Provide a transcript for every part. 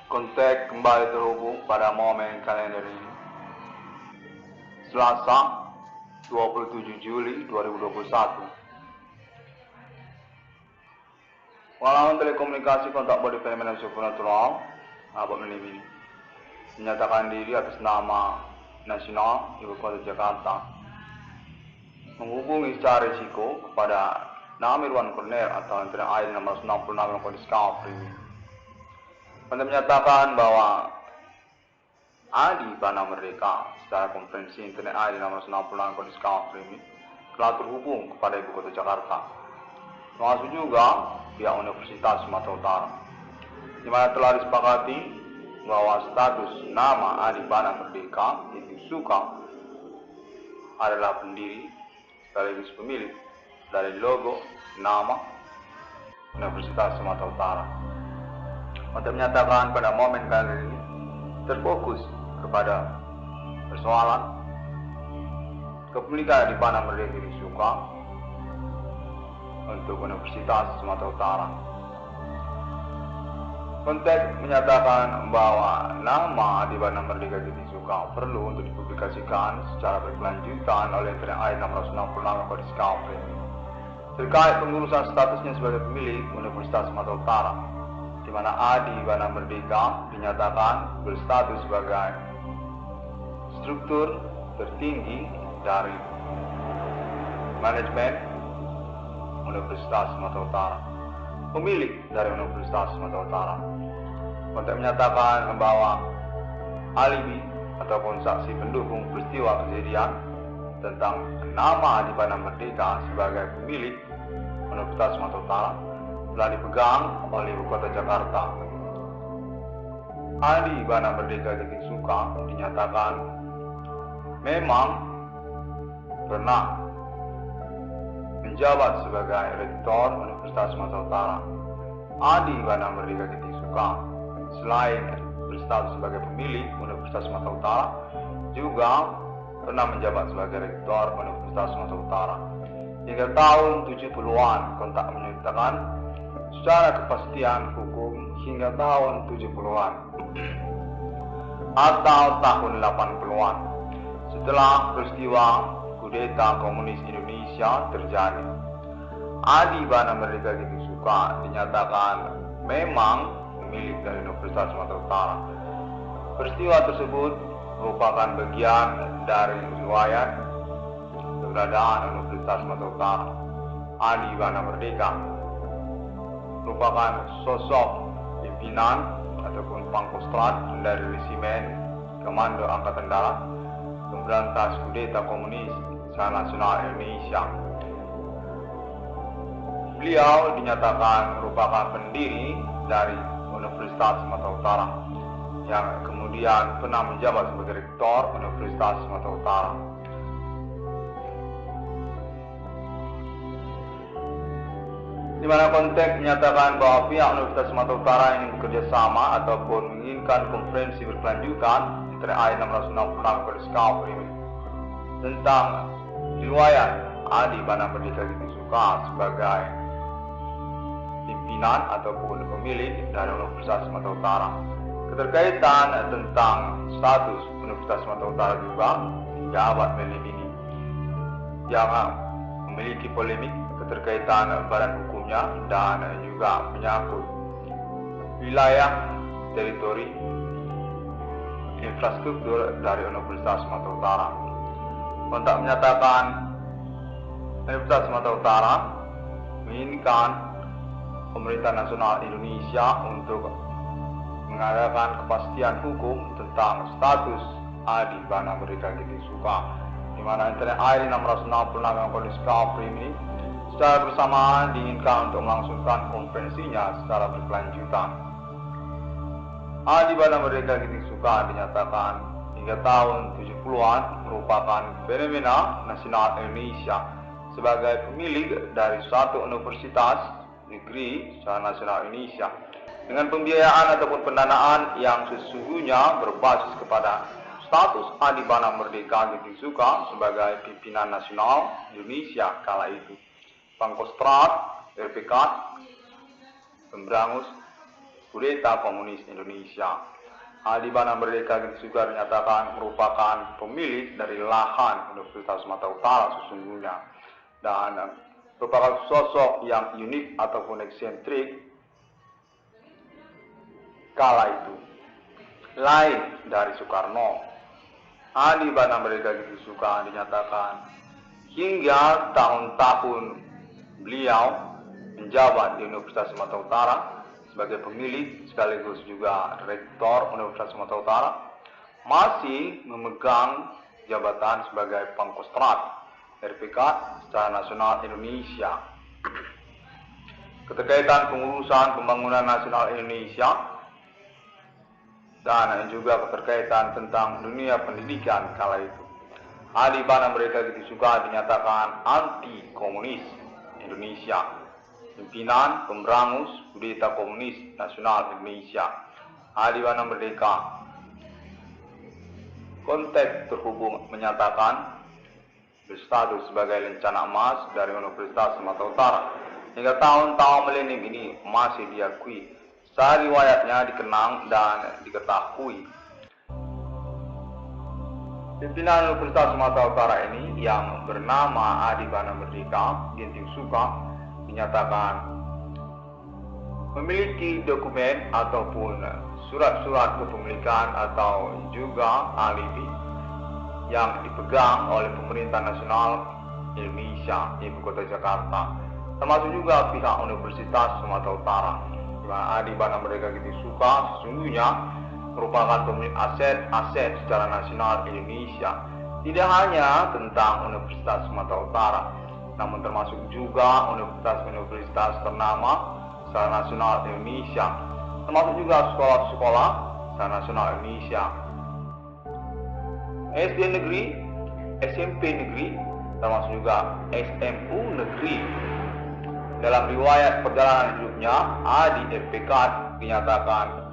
Kontak kembali terhubung pada momen kalender ini. Selasa, 27 Juli 2021. Pengalaman telekomunikasi kontak body fenomena supernatural, abad ini menyatakan diri atas nama nasional Ibu Kota Jakarta, menghubungi secara risiko kepada nama Irwan Cornel atau antara ID 666 kode Discovery. Anda menyatakan bahwa Adi Bana Merdeka secara konferensi internet ID 666 kode Discovery telah terhubung kepada Ibu Kota Jakarta, termasuk juga pihak Universitas Sumatera Utara, di mana telah disepakati bahwa status nama Adi Bana Merdeka itu Suka adalah pendiri sekaligus pemilik dari logo nama Universitas Sumatera Utara. Untuk menyatakan pada momen kali ini terfokus kepada persoalan kepemilikan Adi Bana Merdeka di Suka untuk Universitas Sumatera Utara. Konteks menyatakan bahwa nama Adi Bana Merdeka di Suka perlu untuk dipublikasikan secara berkelanjutan oleh TNI 666 kode Discovery terkait pengurusan statusnya sebagai pemilik Universitas Sumatera Utara, di mana Adi Bana Merdeka dinyatakan berstatus sebagai struktur tertinggi dari manajemen Universitas Sumatera Utara, pemilik dari Universitas Sumatera Utara. Untuk menyatakan bahwa alibi ataupun saksi pendukung peristiwa kejadian tentang nama Adi Bana Merdeka sebagai pemilik Universitas Sumatera Utara telah dipegang oleh Ibu Kota Jakarta. Adi Bana Merdeka Titik Suka dinyatakan memang pernah menjabat sebagai rektor Universitas Sumatera Utara. Adi Bana Merdeka Titik Suka selain berstatus sebagai pemilik Universitas Sumatera Utara juga pernah menjabat sebagai rektor Universitas Sumatera Utara. Hingga tahun 70-an kontak menyatakan secara kepastian hukum hingga tahun 70-an atau tahun 80-an setelah peristiwa kudeta komunis Indonesia terjadi. Adi Bana Merdeka Titik Suka dinyatakan memang pemilik dari Universitas Sumatera Utara. Peristiwa tersebut merupakan bagian dari riwayat keberadaan Universitas Sumatera Utara. Adi Bana Merdeka merupakan sosok pimpinan ataupun pangkostrat dari resimen Komando Angkatan Darat memberantas kudeta komunis nasional Indonesia. Beliau dinyatakan merupakan pendiri dari Universitas Sumatera Utara yang kemudian pernah menjabat sebagai rektor Universitas Sumatera Utara. Di mana konteks menyatakan bahwa pihak Universitas Sumatera Utara ingin bekerja sama ataupun menginginkan konferensi berkelanjutan antara I 666 kode Discovery tentang riwayat Adi Bana Merdeka Titik Suka sebagai pimpinan ataupun pemilik dari Universitas Sumatera Utara. Keterkaitan tentang status Universitas Sumatera Utara juga hingga abad ini yang memiliki polemik keterkaitan badan hukumnya dan juga menyangkut wilayah teritori infrastruktur dari Universitas Sumatera Utara. Kontak menyatakan Universitas Sumatera Utara menginginkan pemerintah nasional Indonesia untuk mengadakan kepastian hukum tentang status Adi Bana Merdeka Titik Suka, di mana internet ID 666 kode Discovery ini secara bersamaan diinginkan untuk melangsungkan konferensinya secara berkelanjutan. Adi Bana Merdeka Titik Suka dinyatakan hingga tahun 70-an merupakan fenomena nasional Indonesia sebagai pemilik dari suatu universitas negeri secara nasional Indonesia dengan pembiayaan ataupun pendanaan yang sesungguhnya berbasis kepada status Adi Bana Merdeka Titik Suka sebagai pimpinan nasional Indonesia kala itu. Pangkostrat, RPK, pemberangus Kudeta Komunis Indonesia. Di mana Merdeka juga dinyatakan merupakan pemilik dari lahan Universitas Sumatera Utara sesungguhnya, dan merupakan sosok yang unik ataupun eksentrik kala itu, lain dari Soekarno. Di mana Merdeka juga dinyatakan hingga tahun-tahun beliau menjabat di Universitas Sumatera Utara sebagai pemilik sekaligus juga rektor Universitas Sumatera Utara, masih memegang jabatan sebagai Pangkostrat RPK secara nasional Indonesia. Keterkaitan pengurusan pembangunan nasional Indonesia dan juga keterkaitan tentang dunia pendidikan kala itu. Di mana mereka juga dinyatakan anti komunis Indonesia, pimpinan pemberangus kudeta komunis nasional Indonesia. Di mana Merdeka konteks terhubung menyatakan berstatus sebagai lencana emas dari Universitas Sumatera Utara. Hingga tahun-tahun milenium ini masih diakui, secara riwayatnya dikenang dan diketahui. Pimpinan Universitas Sumatera Utara ini yang bernama Adi Bana Merdeka Ginting Suka dinyatakan memiliki dokumen ataupun surat-surat kepemilikan atau juga alibi yang dipegang oleh pemerintah nasional Indonesia Ibu Kota Jakarta, termasuk juga pihak Universitas Sumatera Utara, di mana Adi Bana Merdeka Ginting Suka sesungguhnya merupakan pemilik aset-aset secara nasional Indonesia, tidak hanya tentang Universitas Sumatera Utara, namun termasuk juga universitas-universitas ternama secara nasional Indonesia, termasuk juga sekolah-sekolah secara nasional Indonesia, SD negeri, SMP negeri, termasuk juga SMU negeri. Dalam riwayat perjalanan hidupnya, Adi RPK dinyatakan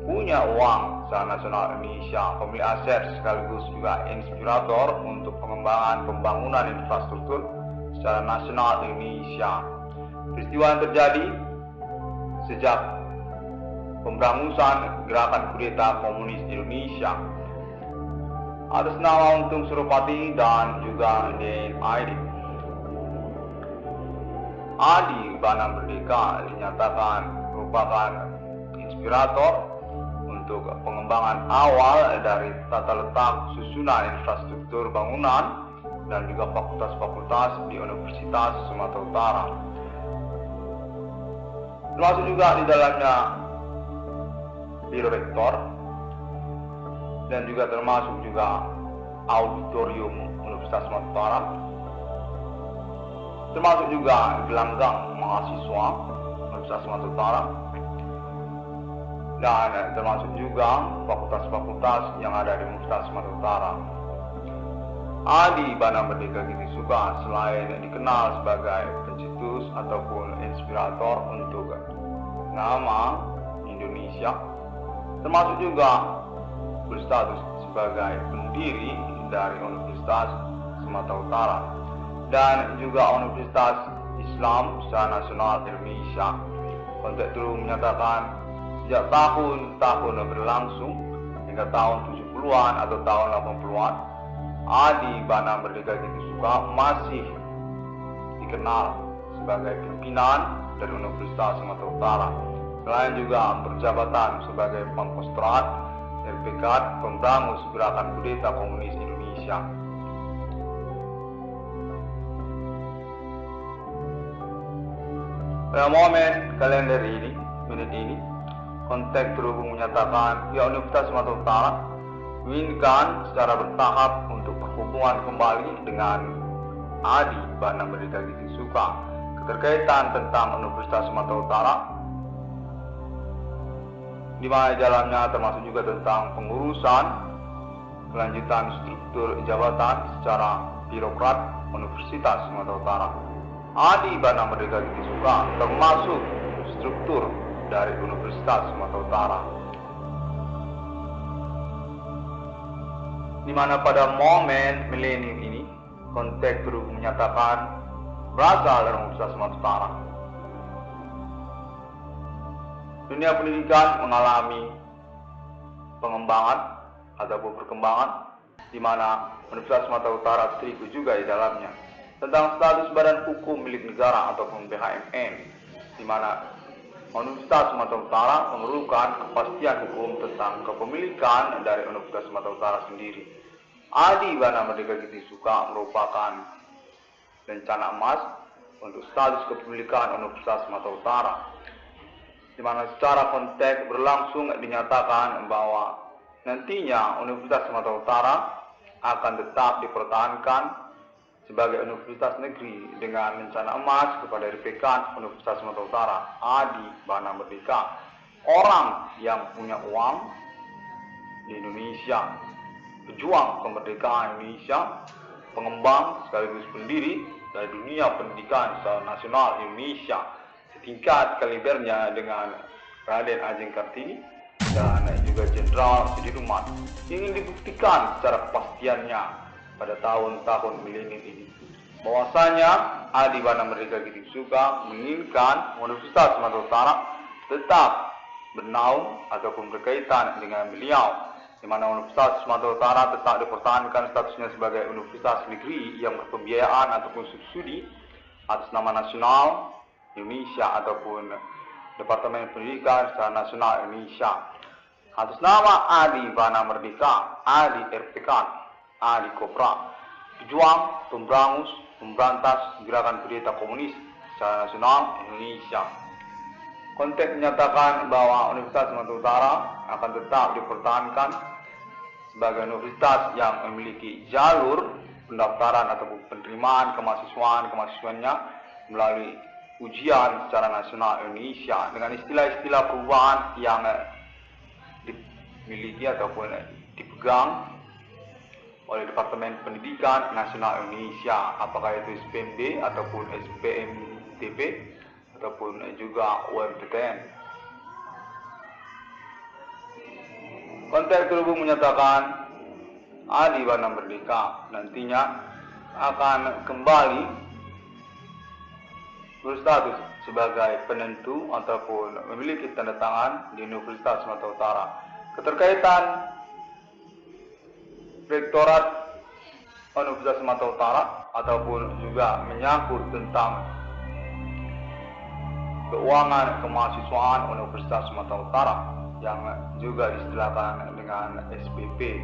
punya uang secara nasional Indonesia, pemilik aset sekaligus juga inspirator untuk pengembangan pembangunan infrastruktur secara nasional Indonesia. Peristiwa yang terjadi sejak pemberangusan gerakan kudeta komunis Indonesia atas nama Untung Suropati dan juga DNID. Adi Bana Merdeka dinyatakan merupakan inspirator untuk pengembangan awal dari tata letak susunan infrastruktur bangunan dan juga fakultas-fakultas di Universitas Sumatera Utara. Termasuk juga di dalamnya Biro Rektor dan juga termasuk juga auditorium Universitas Sumatera Utara, termasuk juga gelanggang mahasiswa Universitas Sumatera Utara, dan termasuk juga fakultas-fakultas yang ada di Universitas Sumatera Utara. Adi Bana Merdeka Ginting Suka selain dikenal sebagai pencetus ataupun inspirator untuk nama Indonesia, termasuk juga berstatus sebagai pendiri dari Universitas Sumatera Utara dan juga Universitas Islam secara nasional Indonesia. Konteks itu menyatakan sejak tahun-tahun berlangsung hingga tahun 70-an atau tahun 80-an, Adi Bana Merdeka Ginting Suka masih dikenal sebagai pimpinan dari Universitas Sumatera Utara. Selain juga berjabatan sebagai Pangkostrat RPK pemberangus gerakan kudeta komunis Indonesia. Pada momen kalender ini, menit ini, konteks terhubung menyatakan pihak Universitas Sumatera Utara menginginkan secara bertahap untuk berhubungan kembali dengan Adi Bana Merdeka Ginting Suka. Keterkaitan tentang Universitas Sumatera Utara di mana jalannya termasuk juga tentang pengurusan kelanjutan struktur jabatan secara birokrat Universitas Sumatera Utara. Adi Bana Merdeka Ginting Suka termasuk struktur dari Universitas Sumatera Utara, di mana pada momen milenium ini konteks terhubung menyatakan berasal dari Universitas Sumatera Utara. Dunia pendidikan mengalami pengembangan ataupun perkembangan di mana Universitas Sumatera Utara terikut juga di dalamnya. Tentang status badan hukum milik negara ataupun BHMN, di mana Universitas Sumatera Utara memerlukan kepastian hukum tentang kepemilikan dari Universitas Sumatera Utara sendiri. Adi Bana Merdeka Giti Suka merupakan rencana emas untuk status kepemilikan Universitas Sumatera Utara, di mana secara konteks berlangsung dinyatakan bahwa nantinya Universitas Sumatera Utara akan tetap dipertahankan sebagai universitas negeri dengan rencana emas kepada Rekan Universitas Sumatera Utara, Adi Bana Merdeka, orang yang punya uang di Indonesia, pejuang kemerdekaan Indonesia, pengembang sekaligus pendiri dari dunia pendidikan secara nasional Indonesia, setingkat kalibernya dengan Raden Ajeng Kartini dan juga Jenderal Sudirman, ingin dibuktikan secara kepastiannya pada tahun-tahun milenium ini bahwasanya Adi Bana Merdeka Giti Suka menginginkan Universitas Sumatera Utara tetap bernaung ataupun berkaitan dengan beliau, di mana Universitas Sumatera Utara tetap dipertahankan statusnya sebagai universitas negeri yang berpembiayaan ataupun subsidi atas nama nasional Indonesia ataupun Departemen Pendidikan secara nasional Indonesia. Atas nama Adi Bana Merdeka, Adi RPK, Adi Kopra, pejuang, pemberangus, pemberantas gerakan kudeta komunis secara nasional Indonesia. Konteks menyatakan bahwa Universitas Sumatera Utara akan tetap dipertahankan sebagai universitas yang memiliki jalur pendaftaran ataupun penerimaan kemahasiswaannya melalui ujian secara nasional Indonesia dengan istilah-istilah perubahan yang dimiliki ataupun dipegang oleh Departemen Pendidikan Nasional Indonesia, apakah itu SPMD ataupun SPMTP ataupun juga UMPTN. Konteks terhubung menyatakan Adi Bana Merdeka nantinya akan kembali berstatus sebagai penentu ataupun memiliki tanda tangan di Universitas Sumatera Utara. Keterkaitan Rektorat Universitas Sumatera Utara ataupun juga menyangkut tentang keuangan kemahasiswaan Universitas Sumatera Utara yang juga diistilahkan dengan SPP.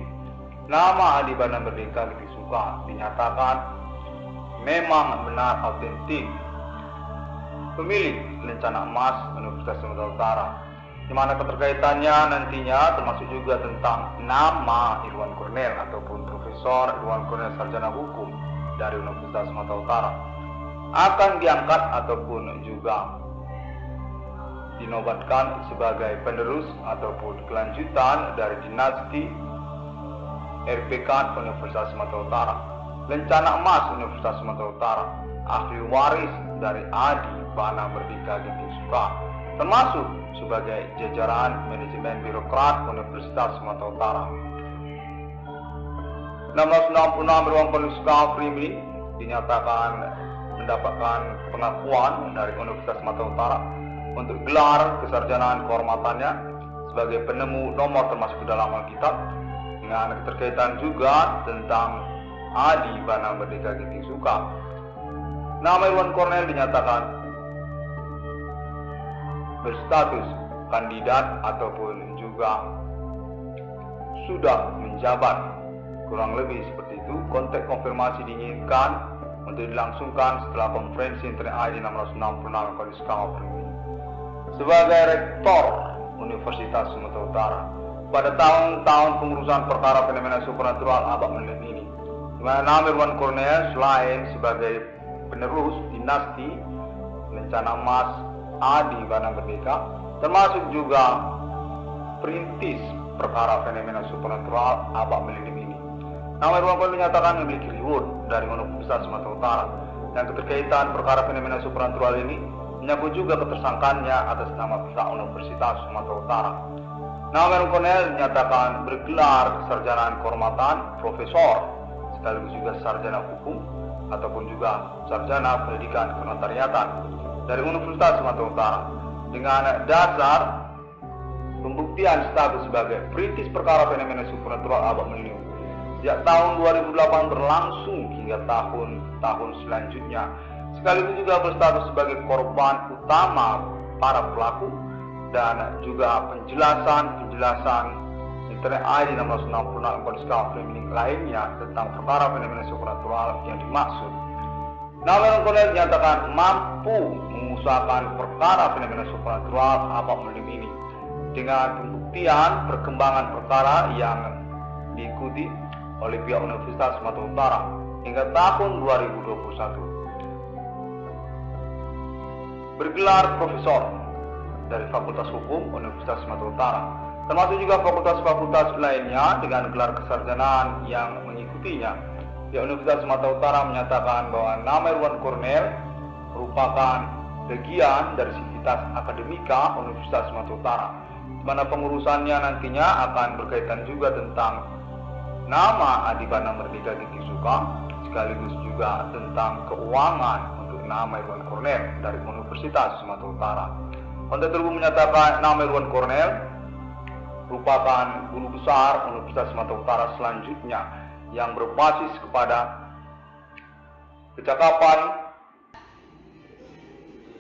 Nama Adi Bana Merdeka Giti Suka dinyatakan memang benar autentik pemilik rencana emas Universitas Sumatera Utara, di mana keterkaitannya nantinya termasuk juga tentang nama Irwan Cornel ataupun Profesor Irwan Cornel Sarjana Hukum dari Universitas Sumatera Utara akan diangkat ataupun juga dinobatkan sebagai penerus ataupun kelanjutan dari dinasti RPK Universitas Sumatera Utara, rencana emas Universitas Sumatera Utara, ahli waris dari Adi Bana Merdeka Giti Suka, termasuk sebagai jajaran manajemen birokrat Universitas Sumatera Utara. 1666 Irwan Cornel Suka Primi dinyatakan mendapatkan pengakuan dari Universitas Sumatera Utara untuk gelar kesarjanaan kehormatannya sebagai penemu nomor termasuk ke dalam Alkitab, dengan keterkaitan juga tentang Adi Bana Merdeka Giti Suka. Nama Irwan Cornel dinyatakan berstatus kandidat ataupun juga sudah menjabat, kurang lebih seperti itu. Konteks konfirmasi diinginkan untuk dilangsungkan setelah konferensi Internet ID 666 Koniskal sebagai Rektor Universitas Sumatera Utara pada tahun-tahun pengurusan perkara fenomena supernatural abad milenium ini, di mana nama Irwan Cornel selain sebagai penerus dinasti rencana emas Adi Bana Merdeka, termasuk juga perintis perkara fenomena supernatural abad milenium ini. Nama Irwan Cornel dinyatakan memiliki reward dari Universitas Sumatera Utara, dan keterkaitan perkara fenomena supernatural ini menyangkut juga ketersangkaannya atas nama pihak Universitas Sumatera Utara. Nama Irwan Cornel dinyatakan bergelar kesarjanaan kehormatan Profesor sekaligus juga sarjana hukum ataupun juga sarjana pendidikan kenotariatan dari Universitas Sumatera Utara dengan dasar pembuktian status sebagai perintis perkara fenomena supernatural abad milenium. Sejak tahun 2008 berlangsung hingga tahun-tahun selanjutnya, sekaligus juga berstatus sebagai korban utama para pelaku dan juga penjelasan internet ID 666 Discovery Meaning lainnya tentang perkara fenomena supernatural yang dimaksud. Nama Cornell dinyatakan mampu mengusahakan perkara fenomena supernatural abad milenium ini dengan pembuktian perkembangan perkara yang diikuti oleh pihak Universitas Sumatera Utara hingga tahun 2021. Bergelar profesor dari Fakultas Hukum Universitas Sumatera Utara, termasuk juga fakultas-fakultas lainnya dengan gelar kesarjanaan yang mengikutinya. Pihak Universitas Sumatera Utara menyatakan bahwa nama Irwan Cornell merupakan bagian dari Sivitas Akademika Universitas Sumatera Utara, di mana pengurusannya nantinya akan berkaitan juga tentang nama Adibana Merdeka Gigi Suka, sekaligus juga tentang keuangan untuk nama Irwan Cornell dari Universitas Sumatera Utara. Konten tersebut menyatakan nama Irwan Cornell merupakan guru besar Universitas Sumatera Utara selanjutnya yang berbasis kepada kecakapan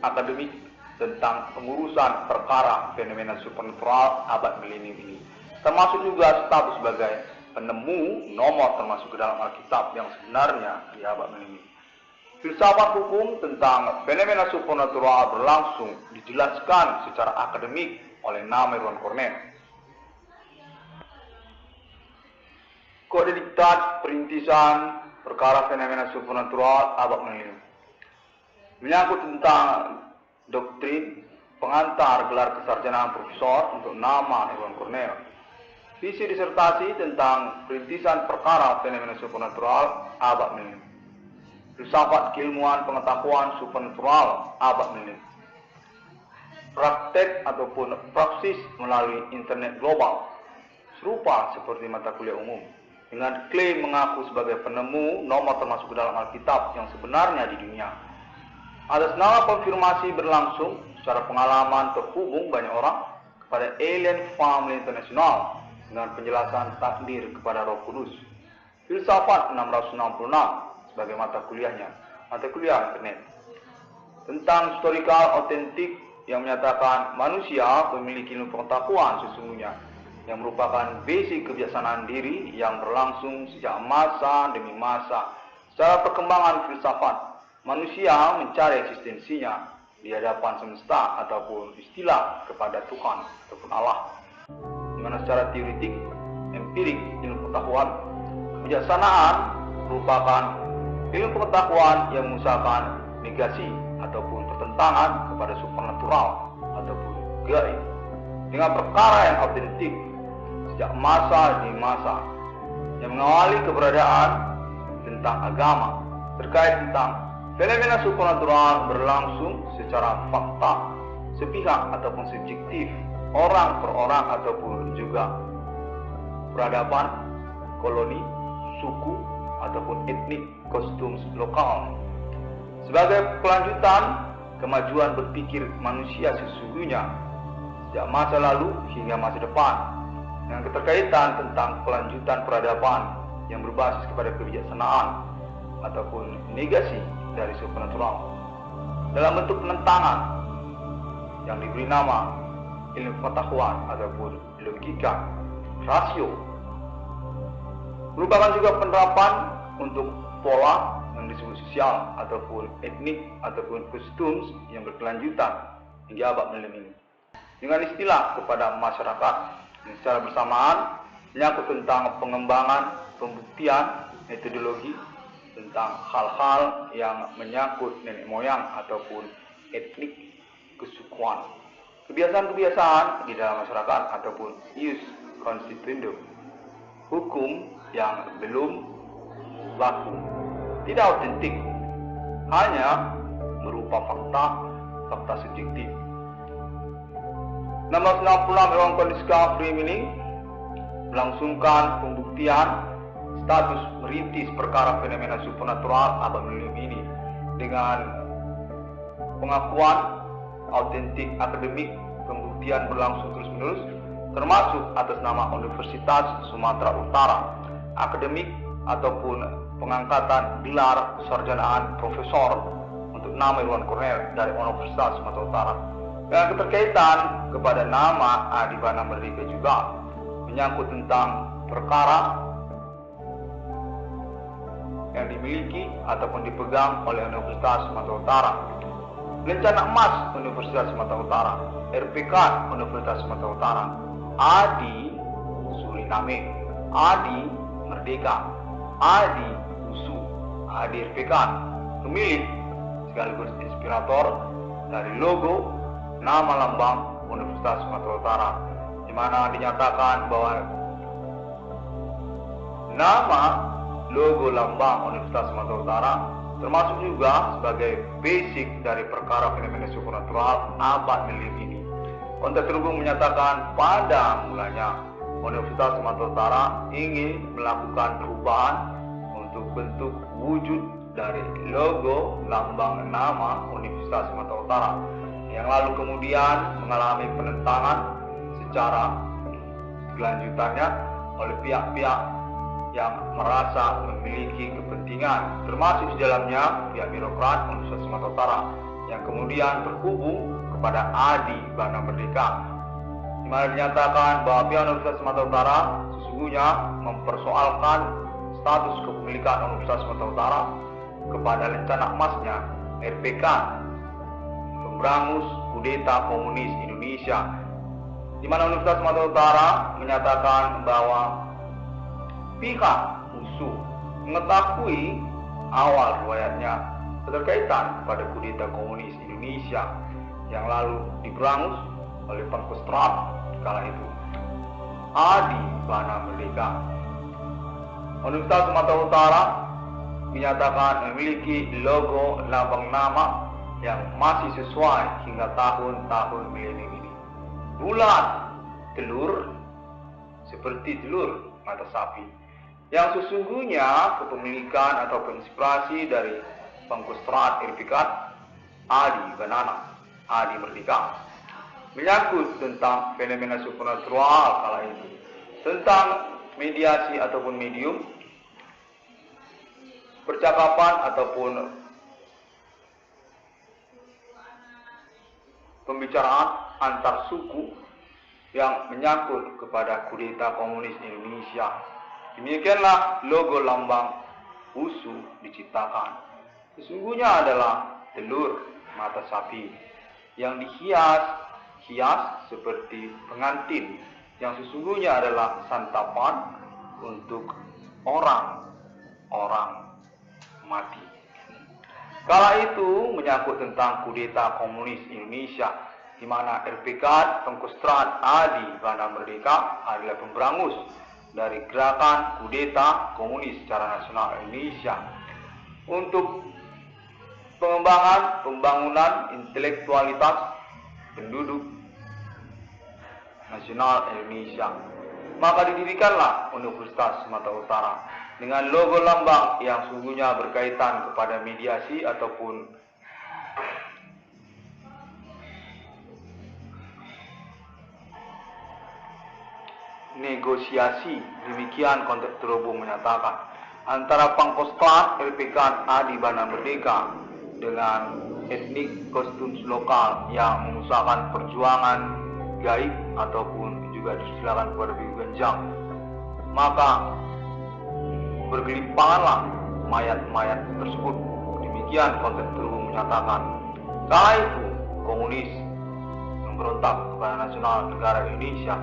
akademik tentang pengurusan perkara fenomena supernatural abad milenium ini, termasuk juga status sebagai penemu nomor termasuk ke dalam Alkitab yang sebenarnya di abad milenium. Filsafat hukum tentang fenomena supernatural berlangsung dijelaskan secara akademik oleh nama Irwan Cornell. Kode diktat perintisan perkara fenomena supernatural abad milenium menyangkut tentang doktrin pengantar gelar kesarjanaan profesor untuk nama Irwan Cornell. Visi disertasi tentang perintisan perkara fenomena supernatural abad milenium. Filsafat keilmuan pengetahuan supernatural abad milenium. Praktek ataupun praksis melalui internet global, serupa seperti mata kuliah umum, dengan klaim mengaku sebagai penemu nomor termasuk dalam Alkitab yang sebenarnya di dunia. Atas nama konfirmasi berlangsung secara pengalaman terhubung banyak orang kepada Alien Family International dengan penjelasan takdir kepada Roh Kudus. Filsafat 666 sebagai mata kuliahnya, mata kuliah internet. Tentang historical otentik yang menyatakan manusia memiliki ilmu pengetahuan sesungguhnya yang merupakan basic kebiasaan diri yang berlangsung sejak masa demi masa. Secara perkembangan filsafat, manusia mencari eksistensinya di hadapan semesta ataupun istilah kepada Tuhan ataupun Allah. Di mana secara teoretik, empirik, ilmu pengetahuan, kebijaksanaan merupakan ilmu pengetahuan yang mengusahakan negasi ataupun pertentangan kepada supernatural ataupun gaib dengan perkara yang autentik sejak masa demi masa yang mengawali keberadaan tentang agama terkait tentang fenomena supernatural berlangsung secara fakta, sepihak ataupun subjektif, orang per orang ataupun juga peradaban, koloni, suku ataupun etnik, kostum lokal. Sebagai kelanjutan kemajuan berpikir manusia sesungguhnya sejak masa lalu hingga masa depan, dengan keterkaitan tentang kelanjutan peradaban yang berbasis kepada kebijaksanaan ataupun negasi dari supernatural dalam bentuk penentangan yang diberi nama ilmu pengetahuan ataupun logika, rasio, merupakan juga penerapan untuk pola yang disebut sosial ataupun etnik ataupun kostum yang berkelanjutan hingga abad milenium ini dengan istilah kepada masyarakat yang secara bersamaan menyangkut tentang pengembangan pembuktian metodologi tentang hal-hal yang menyangkut nenek moyang ataupun etnik kesukuan, kebiasaan-kebiasaan di dalam masyarakat ataupun ius constituendum, hukum yang belum laku, tidak autentik, hanya berupa fakta subjektif. 666 Irwan Discovery Meaning melangsungkan pembuktian status merintis perkara fenomena supernatural abad milenium ini dengan pengakuan autentik akademik. Pembuktian berlangsung terus-menerus termasuk atas nama Universitas Sumatera Utara, akademik ataupun pengangkatan gelar kesarjanaan profesor untuk nama Irwan Cornel dari Universitas Sumatera Utara. Dan keterkaitan kepada nama Adi Bana Merdeka juga menyangkut tentang perkara yang dimiliki ataupun dipegang oleh Universitas Sumatera Utara. Lencana emas Universitas Sumatera Utara, RPK Universitas Sumatera Utara, Adi Suriname, Adi Merdeka, Adi USU, Adi RPK, pemilik sekaligus inspirator dari logo nama lambang Universitas Sumatera Utara, di mana dinyatakan bahwa nama logo lambang Universitas Sumatera Utara termasuk juga sebagai basic dari perkara fenomena supernatural abad milim ini. Konteks terhubung menyatakan pada mulanya Universitas Sumatera Utara ingin melakukan perubahan untuk bentuk wujud dari logo lambang nama Universitas Sumatera Utara, yang lalu kemudian mengalami penentangan secara kelanjutannya oleh pihak-pihak yang merasa memiliki kepentingan, termasuk di dalamnya pihak birokrat Universitas Sumatera Utara yang kemudian terhubung kepada Adi Bana Merdeka, di mana dinyatakan bahwa pihak Universitas Sumatera Utara sesungguhnya mempersoalkan status kepemilikan Universitas Sumatera Utara kepada lencana emasnya RPK, pemberangus kudeta komunis Indonesia, di mana Universitas Sumatera Utara menyatakan bahwa pihak USU mengetahui awal riwayatnya keterkaitan pada kudeta komunis Indonesia yang lalu diberangus oleh Pangkostrat kala itu, Adi Bana Merdeka. Universitas Sumatera Utara dinyatakan memiliki logo lambang nama yang masih sesuai hingga tahun-tahun milenium ini. Bulat, telur, seperti telur mata sapi, yang sesungguhnya kepemilikan atau inspirasi dari Pangkostrat RPK Adi Banana, Adi Merdeka, menyangkut tentang fenomena supernatural kala itu, tentang mediasi ataupun medium, percakapan ataupun pembicaraan antar suku yang menyangkut kepada kudeta komunis Indonesia. Demikianlah logo lambang USU diciptakan. Sesungguhnya adalah telur mata sapi yang dihias seperti pengantin, yang sesungguhnya adalah santapan untuk orang-orang mati. Kala itu menyangkut tentang kudeta komunis Indonesia, di mana RPK Pangkostrat Adi Bana Merdeka adalah pemberangus dari gerakan kudeta komunis secara nasional Indonesia untuk pengembangan pembangunan intelektualitas penduduk nasional Indonesia. Maka didirikanlah Universitas Sumatera Utara dengan logo lambang yang sungguhnya berkaitan kepada mediasi ataupun negosiasi. Demikian konteks terhubung menyatakan antara Pangkostrat RPK Adi Bana Merdeka dengan etnik kostum lokal yang mengusahakan perjuangan gaib ataupun juga disilakan kepada Biu Genjang. Maka bergelimpanganlah mayat-mayat tersebut. Demikian konteks terhubung menyatakan kala itu komunis memberontak kepada nasional negara Indonesia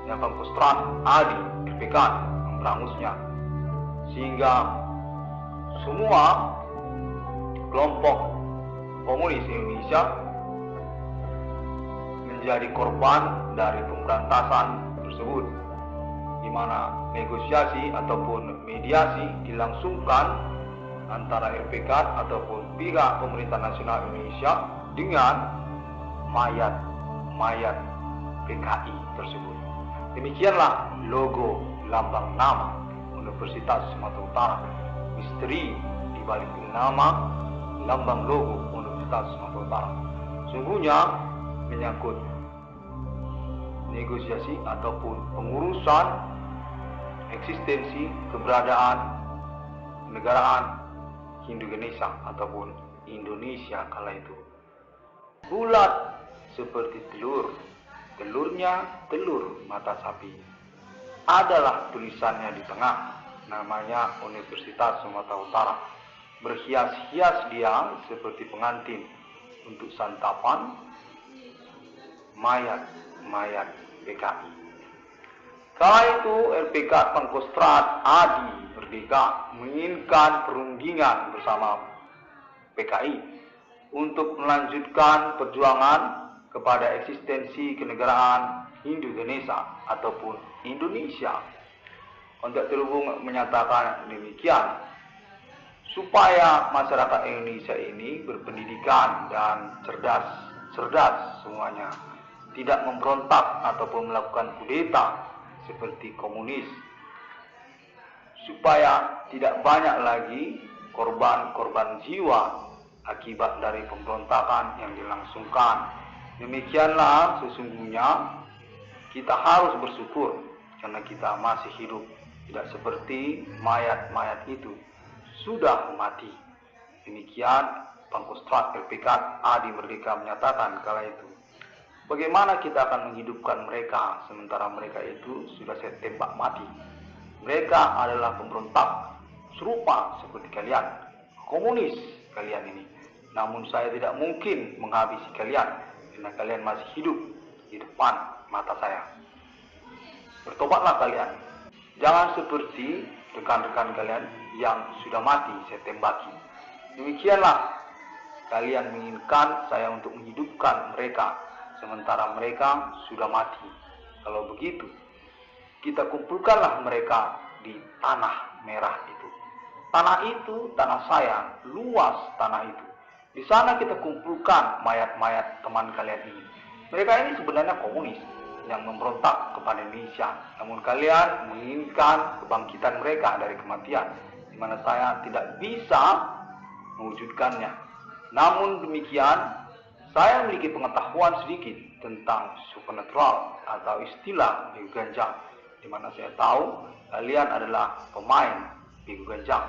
yang Pangkostrat Adi RPK memberangusnya, sehingga semua kelompok komunis Indonesia menjadi korban dari pemberantasan tersebut, di mana negosiasi ataupun mediasi dilangsungkan antara RPK ataupun pihak pemerintah nasional Indonesia dengan mayat PKI tersebut. Demikianlah logo lambang nama Universitas Sumatera Utara. Misteri di balik nama lambang logo Universitas Sumatera Utara sungguhnya menyangkut negosiasi ataupun pengurusan eksistensi keberadaan negaraan Hindu Ganesha ataupun Indonesia kala itu. Bulat seperti telur, telurnya telur mata sapi. Adalah tulisannya di tengah, namanya Universitas Sumatera Utara. Berhias-hias dia seperti pengantin untuk santapan mayat-mayat PKI. Kala itu LPK Pangkostrat Adi Merdeka menginginkan perundingan bersama PKI untuk melanjutkan perjuangan kepada eksistensi kenegaraan Hindu Ganesha ataupun Indonesia. Untuk terhubung menyatakan demikian, supaya masyarakat Indonesia ini berpendidikan dan cerdas semuanya, tidak memberontak ataupun melakukan kudeta seperti komunis, supaya tidak banyak lagi korban jiwa akibat dari pemberontakan yang dilangsungkan. Demikianlah sesungguhnya kita harus bersyukur karena kita masih hidup, tidak seperti mayat-mayat itu sudah mati. Demikian Pangkostrat LPK Adi Merdeka menyatakan kala itu. Bagaimana kita akan menghidupkan mereka sementara mereka itu sudah saya tembak mati? Mereka adalah pemberontak serupa seperti kalian, komunis kalian ini. Namun saya tidak mungkin menghabisi kalian karena kalian masih hidup di depan mata saya. Bertobatlah kalian. Jangan seperti rekan-rekan kalian yang sudah mati saya tembaki. Demikianlah kalian menginginkan saya untuk menghidupkan mereka sementara mereka sudah mati. Kalau begitu, kita kumpulkanlah mereka di tanah merah itu. Tanah itu tanah saya, luas tanah itu. Di sana kita kumpulkan mayat-mayat teman kalian ini. Mereka ini sebenarnya komunis yang memberontak kepada Indonesia. Namun kalian menginginkan kebangkitan mereka dari kematian, di mana saya tidak bisa mewujudkannya. Namun demikian, saya memiliki pengetahuan sedikit tentang supernatural atau istilah bigu ganjang, di mana saya tahu kalian adalah pemain bigu ganjang,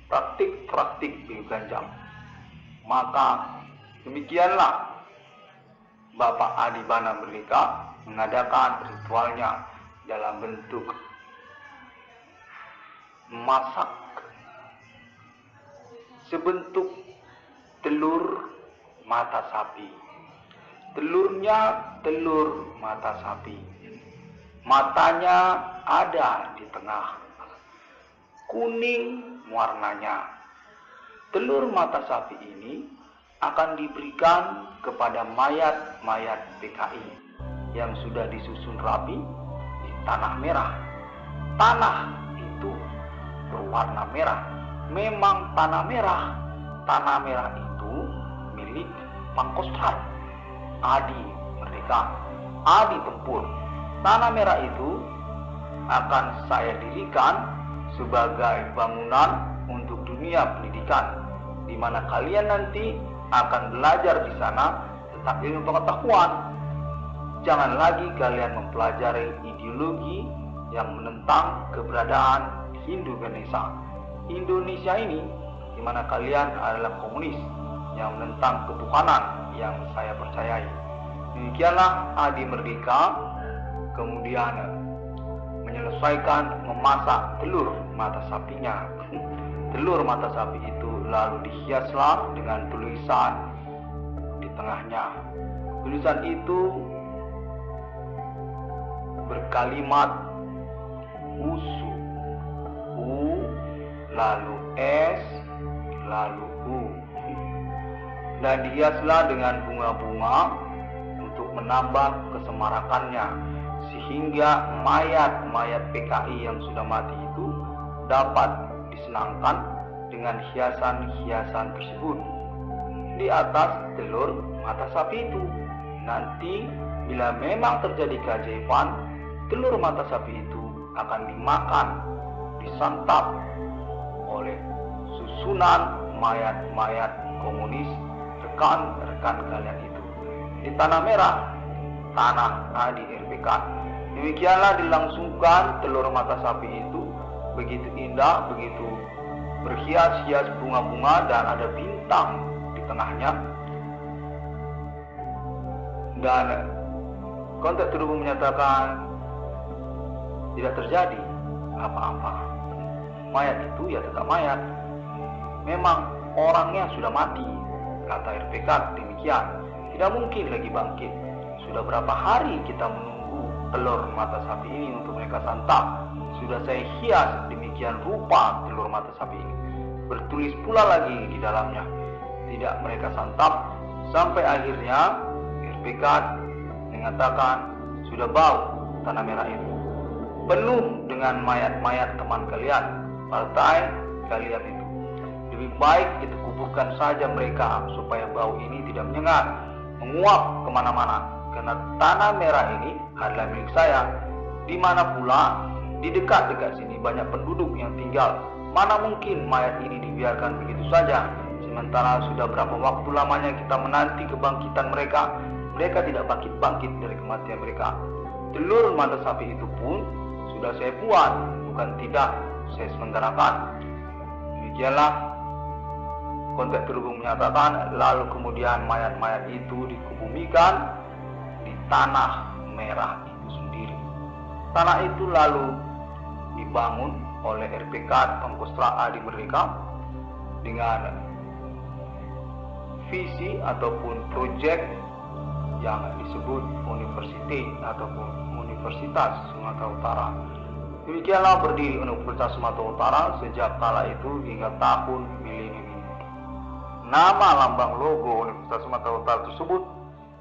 praktik bigu ganjang. Maka demikianlah Bapak Adi Bana Merdeka mengadakan ritualnya dalam bentuk masak sebentuk telur mata sapi. Telurnya telur mata sapi. Matanya ada di tengah. Kuning warnanya. Telur mata sapi ini akan diberikan kepada mayat-mayat PKI yang sudah disusun rapi di tanah merah. Tanah itu berwarna merah. Memang tanah merah. Tanah merah itu milik Pangkostrat Adi Merdeka, Adi Tempur. Tanah merah itu akan saya dirikan sebagai bangunan untuk dunia pendidikan, di mana kalian nanti akan belajar di sana tentang ilmu pengetahuan. Jangan lagi kalian mempelajari ideologi yang menentang keberadaan Hindu Ganesha. Indonesia ini, di mana kalian adalah komunis yang menentang ketuhanan yang saya percayai. Demikianlah Adi Merdeka kemudian menyelesaikan memasak telur mata sapinya. Telur mata sapi itu lalu dihiaslah dengan tulisan di tengahnya. Tulisan itu berkalimat Usu, U, lalu S, lalu U. Dan dihiaslah dengan bunga-bunga untuk menambah kesemarakannya, sehingga mayat-mayat PKI yang sudah mati itu dapat disenangkan dengan hiasan-hiasan tersebut di atas telur mata sapi itu. Nanti bila memang terjadi keajaiban, telur mata sapi itu akan dimakan, disantap oleh susunan mayat-mayat komunis rekan-rekan kalian itu. Di tanah merah tanah Adi RPK. Demikianlah dilangsungkan telur mata sapi itu, begitu indah, begitu berhias-hias bunga-bunga dan ada bintang di tengahnya. Dan kontak terhubung menyatakan tidak terjadi apa-apa. Mayat itu ya tetap mayat. Memang orangnya sudah mati, kata RPK demikian. Tidak mungkin lagi bangkit. Sudah berapa hari kita menunggu telur mata sapi ini untuk mereka santap. Sudah saya hias demikian rupa telur mata sapi ini. Bertulis pula lagi di dalamnya, tidak mereka santap. Sampai akhirnya RPK mengatakan sudah bau tanah merah itu, penuh dengan mayat-mayat teman kalian, partai kalian itu. Lebih baik kita kuburkan saja mereka supaya bau ini tidak menyengat, menguap kemana-mana. Karena tanah merah ini adalah milik saya. Di mana pula di dekat-dekat sini banyak penduduk yang tinggal. Mana mungkin mayat ini dibiarkan begitu saja? Sementara sudah berapa waktu lamanya kita menanti kebangkitan mereka. Mereka tidak bangkit-bangkit dari kematian mereka. Telur mata sapi itu pun sudah saya buat, bukan tidak saya sementarakan. Demikianlah kontak terhubung menyatakan. Lalu kemudian mayat-mayat itu dikubumikan di tanah merah itu sendiri. Tanah itu lalu dibangun oleh RPK Pangkostrat Adi Merdeka dengan visi ataupun proyek yang disebut Universitas ataupun Universitas Sumatera Utara. Demikianlah berdiri Universitas Sumatera Utara sejak kala itu hingga tahun milenium ini. Nama lambang logo Universitas Sumatera Utara tersebut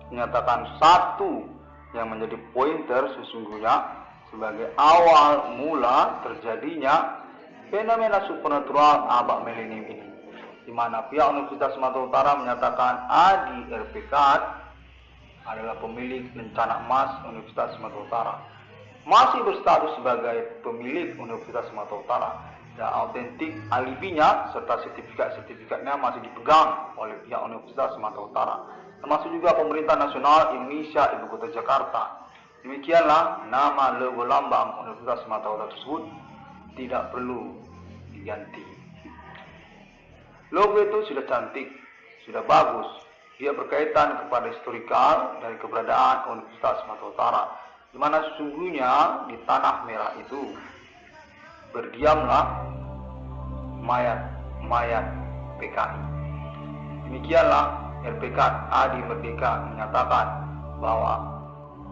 menyatakan satu yang menjadi pointer sesungguhnya sebagai awal mula terjadinya fenomena supernatural abad milenium ini, di mana pihak Universitas Sumatera Utara menyatakan Adi RPK adalah pemilik rencana emas Universitas Sumatera Utara, masih berstatus sebagai pemilik Universitas Sumatera Utara, dan autentik alibinya serta sertifikatnya masih dipegang oleh pihak Universitas Sumatera Utara, termasuk juga pemerintah nasional Indonesia Ibu Kota Jakarta. Demikianlah nama logo lambang Universitas Sumatera Utara tersebut tidak perlu diganti. Logo itu sudah cantik, sudah bagus. Dia berkaitan kepada historikal dari keberadaan Universitas Sumatera Utara, di mana sesungguhnya di tanah merah itu berdiamlah mayat-mayat PKI. Demikianlah RPK Adi Merdeka menyatakan bahwa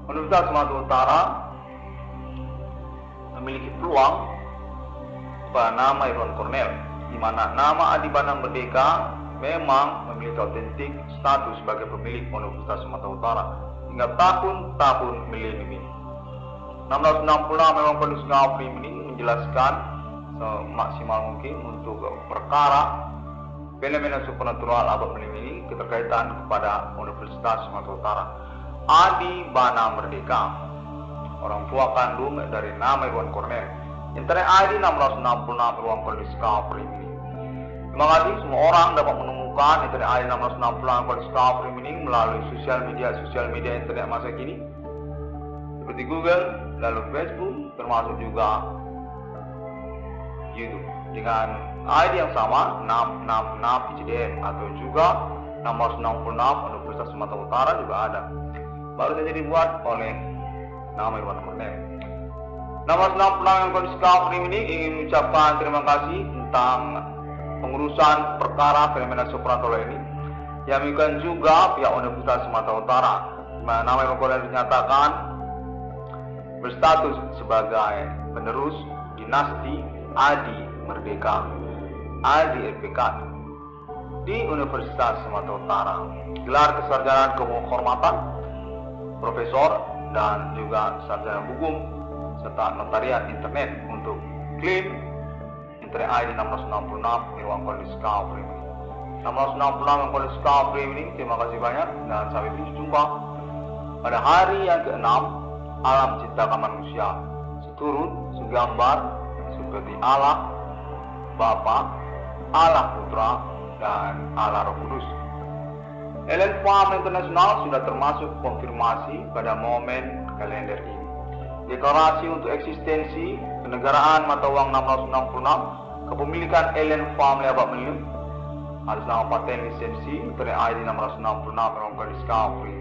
Universitas Sumatera Utara memiliki peluang pada nama Irwan Cornell, di mana nama Adi Bana Merdeka memang memiliki autentik status sebagai pemilik Universitas Sumatera Utara hingga tahun-tahun milenium ini. 1666 memang kondisi Ngafrim ini menjelaskan semaksimal mungkin untuk perkara fenomena supernatural abad milenium ini keterkaitan kepada Universitas Sumatera Utara. Adi Bana Merdeka, orang tua kandung dari nama Irwan Cornell. Internet ID 1666 Irwan Cornell Discovery ini. Terima kasih semua orang dapat menemukan internet ID 1666 Cornell Discovery ini melalui sosial media internet masa kini seperti Google, lalu Facebook, termasuk juga YouTube dengan ID yang sama 666 PCDN atau juga 666 Universitas Sumatera Utara juga ada. Baru saja dibuat oleh nama Irwan Cornell. 1666 yang Discovery ini ingin mengucapkan terima kasih tentang pengurusan perkara fenomena supernatural ini. Yang demikian juga pihak Universitas Sumatera Utara, di mana nama Irwan Cornell dinyatakan berstatus sebagai penerus dinasti Adi Merdeka, Adi RPK di Universitas Sumatera Utara. Gelar kesarjanaan kehormatan profesor dan juga sarjana hukum serta notariat internet untuk klaim internet ID 1666 Irwan Cornell Discovery. 1666 Irwan Cornell Discovery ini terima kasih banyak dan sampai berjumpa pada hari yang ke-6 alam ciptakan manusia seturut segambar seperti Allah Bapa, Allah Putra dan Allah Roh Kudus. Ellen Farm Internasional sudah termasuk konfirmasi pada momen kalender ini. Deklarasi untuk eksistensi kenegaraan mata uang 666, kepemilikan Ellen Farm Lebak Melu atas nama paten lisensi Internet ID 666 American Discovery.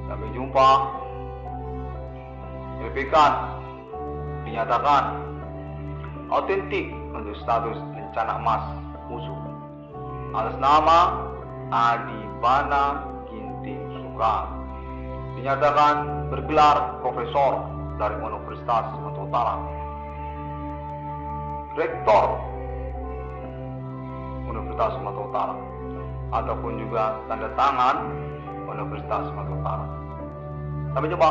Sampai jumpa. LPK dinyatakan autentik untuk status rencana emas musuh atas nama Adibana Ginting Suka. Dinyatakan bergelar profesor dari Universitas Sumatera Utara, rektor Universitas Sumatera Utara, ataupun juga tanda tangan Universitas Sumatera Utara. Sampai jumpa.